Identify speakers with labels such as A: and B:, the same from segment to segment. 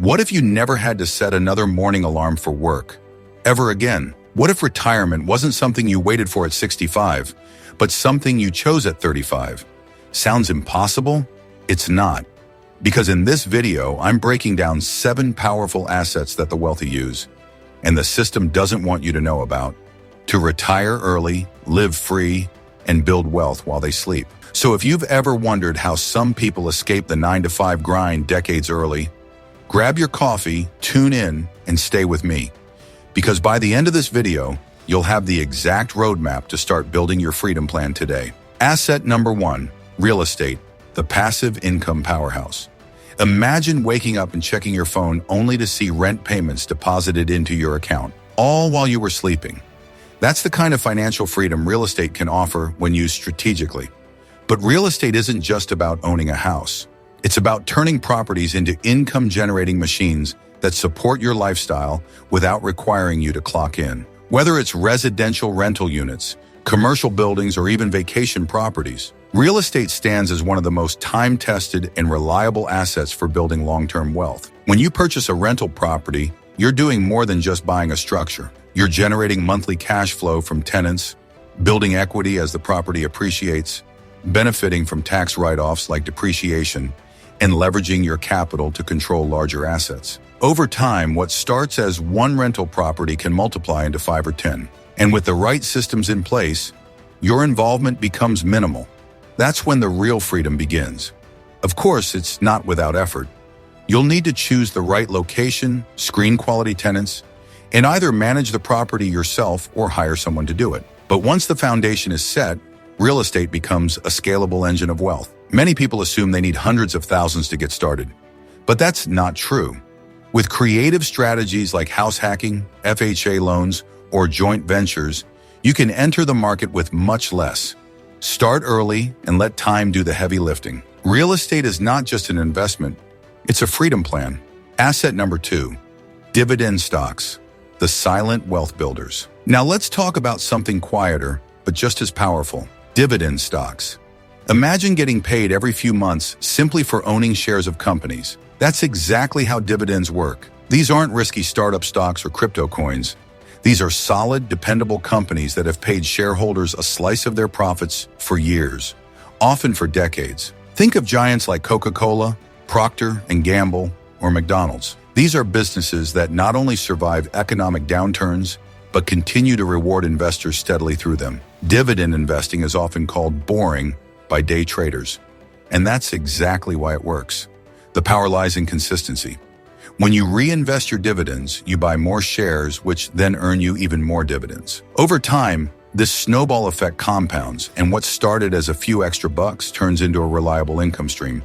A: What if you never had to set another morning alarm for work? Ever again? What if retirement wasn't something you waited for at 65, but something you chose at 35? Sounds impossible? It's not. Because in this video, I'm breaking down 7 powerful assets that the wealthy use, and the system doesn't want you to know about, to retire early, live free, and build wealth while they sleep. So if you've ever wondered how some people escape the 9-to-5 grind decades early, grab your coffee, tune in, and stay with me. Because by the end of this video, you'll have the exact roadmap to start building your freedom plan today. Asset number 1, real estate, the passive income powerhouse. Imagine waking up and checking your phone only to see rent payments deposited into your account, all while you were sleeping. That's the kind of financial freedom real estate can offer when used strategically. But real estate isn't just about owning a house. It's about turning properties into income-generating machines that support your lifestyle without requiring you to clock in. Whether it's residential rental units, commercial buildings, or even vacation properties, real estate stands as one of the most time-tested and reliable assets for building long-term wealth. When you purchase a rental property, you're doing more than just buying a structure. You're generating monthly cash flow from tenants, building equity as the property appreciates, benefiting from tax write-offs like depreciation, and leveraging your capital to control larger assets. Over time, what starts as one rental property can multiply into 5 or 10. And with the right systems in place, your involvement becomes minimal. That's when the real freedom begins. Of course, it's not without effort. You'll need to choose the right location, screen quality tenants, and either manage the property yourself or hire someone to do it. But once the foundation is set, real estate becomes a scalable engine of wealth. Many people assume they need hundreds of thousands to get started, but that's not true. With creative strategies like house hacking, FHA loans, or joint ventures, you can enter the market with much less. Start early and let time do the heavy lifting. Real estate is not just an investment, it's a freedom plan. Asset number 2, dividend stocks, the silent wealth builders. Now let's talk about something quieter, but just as powerful, dividend stocks. Imagine getting paid every few months simply for owning shares of companies. That's exactly how dividends work. These aren't risky startup stocks or crypto coins. These are solid, dependable companies that have paid shareholders a slice of their profits for years, often for decades. Think of giants like Coca-Cola, Procter & Gamble, or McDonald's. These are businesses that not only survive economic downturns, but continue to reward investors steadily through them. Dividend investing is often called boring by day traders, and that's exactly why it works. The power lies in consistency. When you reinvest your dividends, you buy more shares, which then earn you even more dividends. Over time, this snowball effect compounds, and what started as a few extra bucks turns into a reliable income stream.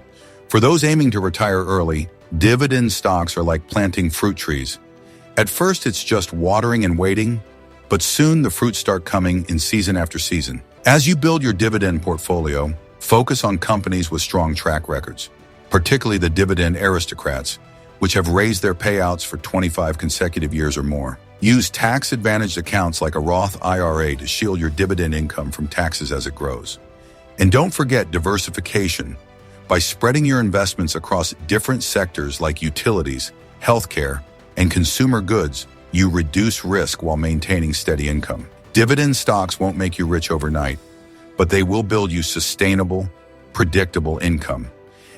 A: For those aiming to retire early, dividend stocks are like planting fruit trees. At first, it's just watering and waiting, but soon the fruits start coming in season after season. As you build your dividend portfolio, focus on companies with strong track records, particularly the dividend aristocrats, which have raised their payouts for 25 consecutive years or more. Use tax-advantaged accounts like a Roth IRA to shield your dividend income from taxes as it grows. And don't forget diversification. By spreading your investments across different sectors like utilities, healthcare, and consumer goods, you reduce risk while maintaining steady income. Dividend stocks won't make you rich overnight, but they will build you sustainable, predictable income.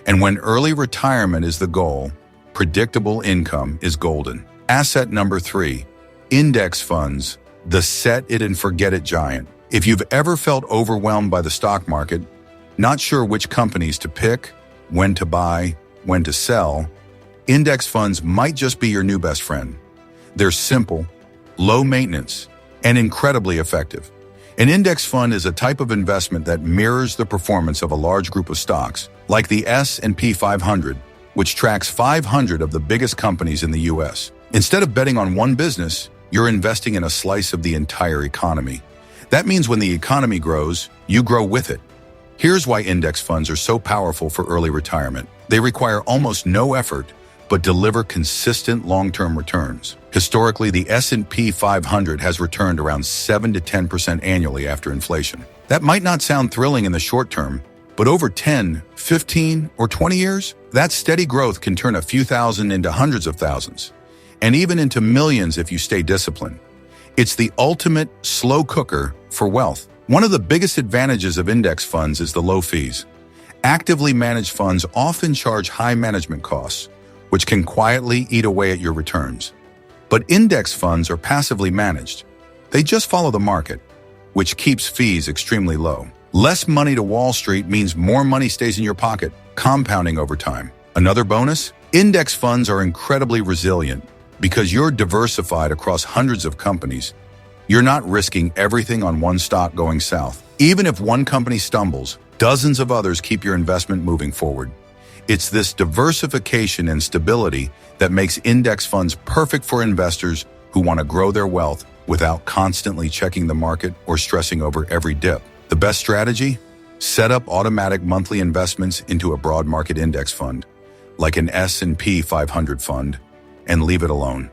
A: And when early retirement is the goal, predictable income is golden. Asset number 3, index funds, the set it and forget it giant. If you've ever felt overwhelmed by the stock market, not sure which companies to pick, when to buy, when to sell, index funds might just be your new best friend. They're simple, low maintenance, and incredibly effective. An index fund is a type of investment that mirrors the performance of a large group of stocks, like the S&P 500, which tracks 500 of the biggest companies in the US. Instead of betting on one business, you're investing in a slice of the entire economy. That means when the economy grows, you grow with it. Here's why index funds are so powerful for early retirement. They require almost no effort, but deliver consistent long-term returns. Historically, the S&P 500 has returned around 7 to 10% annually after inflation. That might not sound thrilling in the short term, But over 10, 15, or 20 years, that steady growth can turn a few thousand into hundreds of thousands, and even into millions if you stay disciplined. It's the ultimate slow cooker for wealth. One of the biggest advantages of index funds is the low fees. Actively managed funds often charge high management costs, which can quietly eat away at your returns. But index funds are passively managed. They just follow the market, which keeps fees extremely low. Less money to Wall Street means more money stays in your pocket, compounding over time. Another bonus? Index funds are incredibly resilient because you're diversified across hundreds of companies. You're not risking everything on one stock going south. Even if one company stumbles, dozens of others keep your investment moving forward. It's this diversification and stability that makes index funds perfect for investors who want to grow their wealth without constantly checking the market or stressing over every dip. The best strategy? Set up automatic monthly investments into a broad market index fund, like an S&P 500 fund, and leave it alone.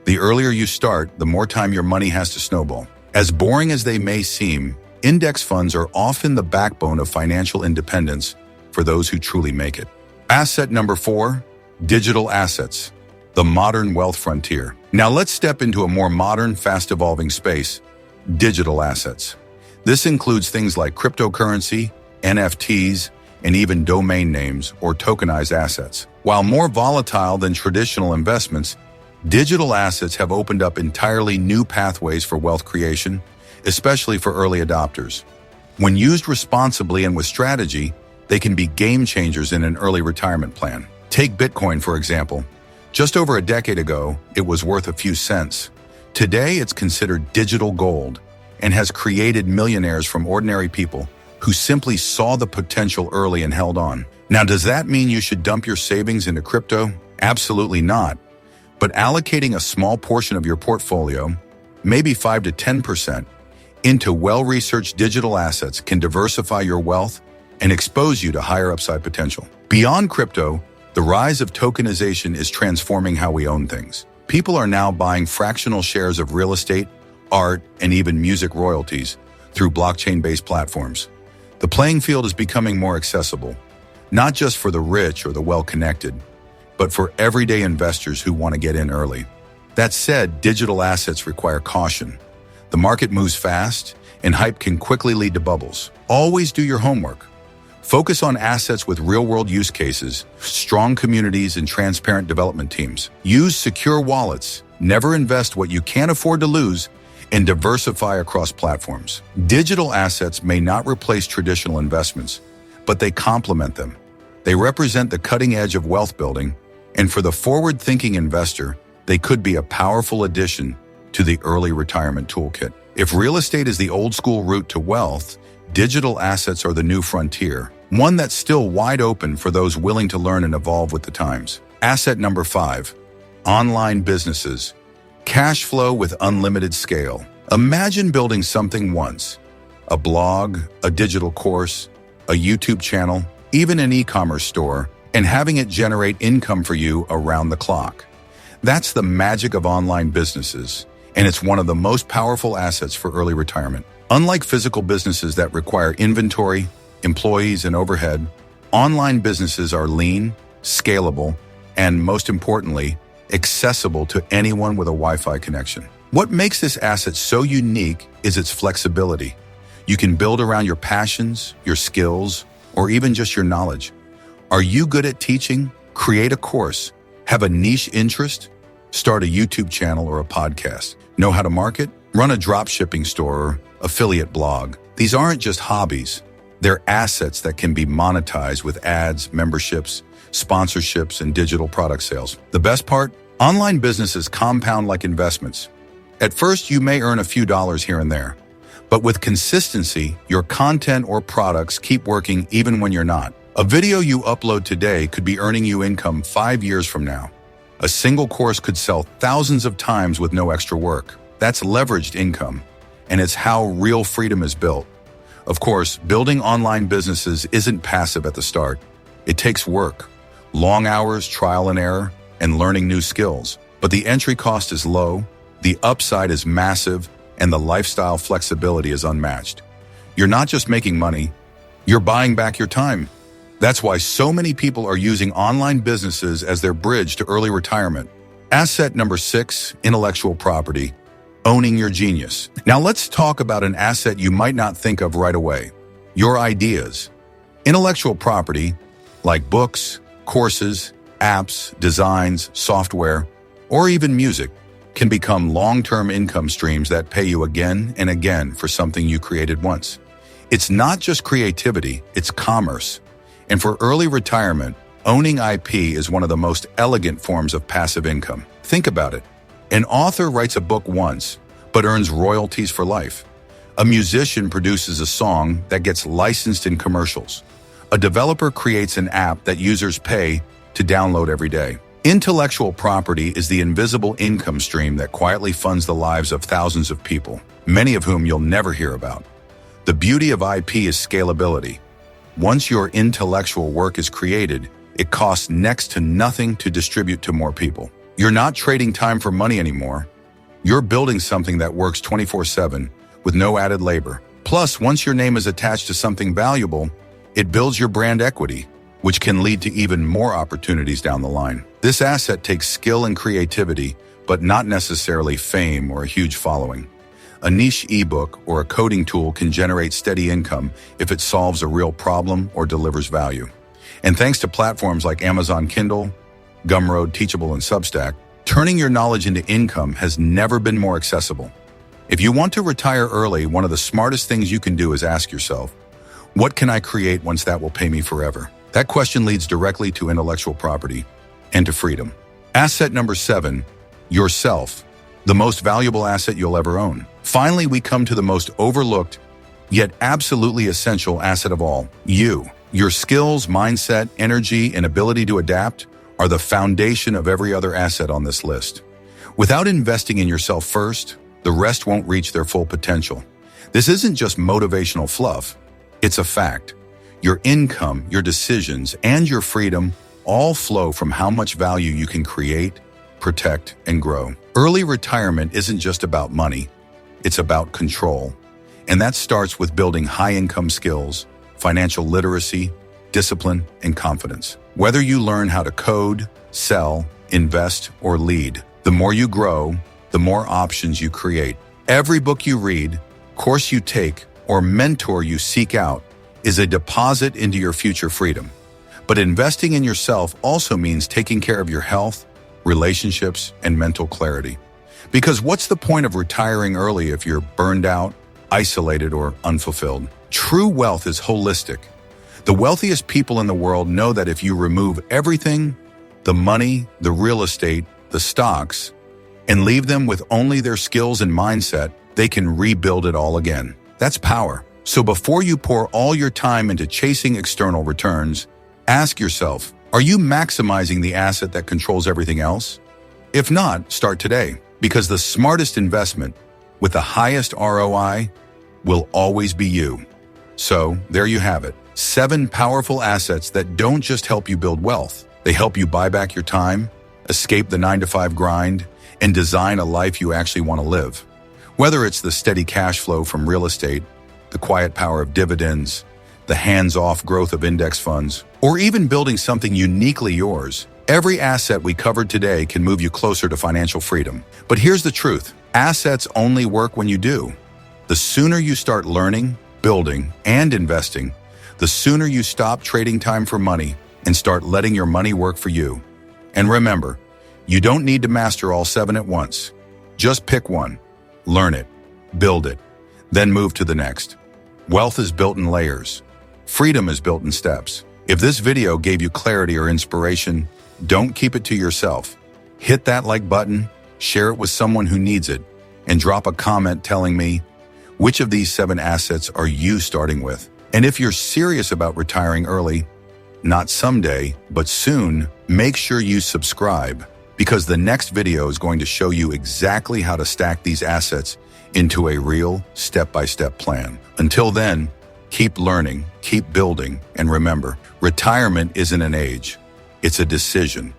A: The earlier you start, the more time your money has to snowball. As boring as they may seem, index funds are often the backbone of financial independence for those who truly make it. Asset number 4, digital assets, the modern wealth frontier. Now let's step into a more modern, fast-evolving space, digital assets. This includes things like cryptocurrency, NFTs, and even domain names or tokenized assets. While more volatile than traditional investments, digital assets have opened up entirely new pathways for wealth creation, especially for early adopters. When used responsibly and with strategy, they can be game changers in an early retirement plan. Take Bitcoin, for example. Just over a decade ago, it was worth a few cents. Today, it's considered digital gold and has created millionaires from ordinary people who simply saw the potential early and held on. Now, does that mean you should dump your savings into crypto? Absolutely not. But allocating a small portion of your portfolio, maybe 5 to 10%, into well-researched digital assets can diversify your wealth and expose you to higher upside potential. Beyond crypto, the rise of tokenization is transforming how we own things. People are now buying fractional shares of real estate, art, and even music royalties through blockchain-based platforms. The playing field is becoming more accessible, not just for the rich or the well-connected, but for everyday investors who want to get in early. That said, digital assets require caution. The market moves fast, and hype can quickly lead to bubbles. Always do your homework. Focus on assets with real-world use cases, strong communities, and transparent development teams. Use secure wallets. Never invest what you can't afford to lose, and diversify across platforms. Digital assets may not replace traditional investments, but they complement them. They represent the cutting edge of wealth building, and for the forward-thinking investor, they could be a powerful addition to the early retirement toolkit. If real estate is the old-school route to wealth, digital assets are the new frontier, one that's still wide open for those willing to learn and evolve with the times. Asset number 5, online businesses. Cash flow with unlimited scale. Imagine building something once. A blog, a digital course, a YouTube channel, even an e-commerce store, and having it generate income for you around the clock. That's the magic of online businesses, and it's one of the most powerful assets for early retirement. Unlike physical businesses that require inventory, employees, and overhead, online businesses are lean, scalable, and most importantly, accessible to anyone with a Wi-Fi connection. What makes this asset so unique is its flexibility. You can build around your passions, your skills, or even just your knowledge. Are you good at teaching? Create a course. Have a niche interest? Start a YouTube channel or a podcast. Know how to market? Run a drop shipping store or affiliate blog. These aren't just hobbies. They're assets that can be monetized with ads, memberships, sponsorships, and digital product sales. The best part? Online businesses compound like investments. At first, you may earn a few dollars here and there, but with consistency, your content or products keep working even when you're not. A video you upload today could be earning you income 5 years from now. A single course could sell thousands of times with no extra work. That's leveraged income, and it's how real freedom is built. Of course, building online businesses isn't passive at the start. It takes work, long hours, trial and error, and learning new skills. But the entry cost is low, the upside is massive, and the lifestyle flexibility is unmatched. You're not just making money, You're buying back your time. That's why so many people are using online businesses as their bridge to early retirement. Asset number 6, intellectual property, owning your genius. Now let's talk about an asset you might not think of right away, your ideas. Intellectual property, like books, courses, apps, designs, software, or even music, can become long-term income streams that pay you again and again for something you created once. It's not just creativity, it's commerce. And for early retirement, owning IP is one of the most elegant forms of passive income. Think about it. An author writes a book once, but earns royalties for life. A musician produces a song that gets licensed in commercials. A developer creates an app that users pay to download every day. Intellectual property is the invisible income stream that quietly funds the lives of thousands of people, many of whom you'll never hear about. The beauty of IP is scalability. Once your intellectual work is created, it costs next to nothing to distribute to more people. You're not trading time for money anymore. You're building something that works 24/7 with no added labor. Plus, once your name is attached to something valuable, it builds your brand equity, which can lead to even more opportunities down the line. This asset takes skill and creativity, but not necessarily fame or a huge following. A niche ebook or a coding tool can generate steady income if it solves a real problem or delivers value. And thanks to platforms like Amazon Kindle, Gumroad, Teachable, and Substack, turning your knowledge into income has never been more accessible. If you want to retire early, one of the smartest things you can do is ask yourself, what can I create once that will pay me forever? That question leads directly to intellectual property and to freedom. Asset number 7, yourself, the most valuable asset you'll ever own. Finally, we come to the most overlooked, yet absolutely essential asset of all, you. Your skills, mindset, energy, and ability to adapt are the foundation of every other asset on this list. Without investing in yourself first, the rest won't reach their full potential. This isn't just motivational fluff, it's a fact. Your income, your decisions, and your freedom all flow from how much value you can create, protect, and grow. Early retirement isn't just about money, it's about control. And that starts with building high-income skills, financial literacy, discipline, and confidence. Whether you learn how to code, sell, invest, or lead, the more you grow, the more options you create. Every book you read, course you take, or mentor you seek out is a deposit into your future freedom. But investing in yourself also means taking care of your health, relationships, and mental clarity. Because what's the point of retiring early if you're burned out, isolated, or unfulfilled? True wealth is holistic. The wealthiest people in the world know that if you remove everything, the money, the real estate, the stocks, and leave them with only their skills and mindset, they can rebuild it all again. That's power. So before you pour all your time into chasing external returns, ask yourself, are you maximizing the asset that controls everything else? If not, start today, because the smartest investment with the highest ROI will always be you. So there you have it, 7 powerful assets that don't just help you build wealth. They help you buy back your time, escape the 9-to-5 grind, and design a life you actually want to live. Whether it's the steady cash flow from real estate, the quiet power of dividends, the hands-off growth of index funds, or even building something uniquely yours, every asset we covered today can move you closer to financial freedom. But here's the truth. Assets only work when you do. The sooner you start learning, building, and investing, the sooner you stop trading time for money and start letting your money work for you. And remember, you don't need to master all 7 at once. Just pick one, learn it, build it, then move to the next. Wealth is built in layers. Freedom is built in steps. If this video gave you clarity or inspiration, don't keep it to yourself. Hit that like button, share it with someone who needs it, and drop a comment telling me, which of these 7 assets are you starting with? And if you're serious about retiring early, not someday, but soon, make sure you subscribe, because the next video is going to show you exactly how to stack these assets into a real step-by-step plan. Until then, keep learning, keep building, and remember, retirement isn't an age, it's a decision.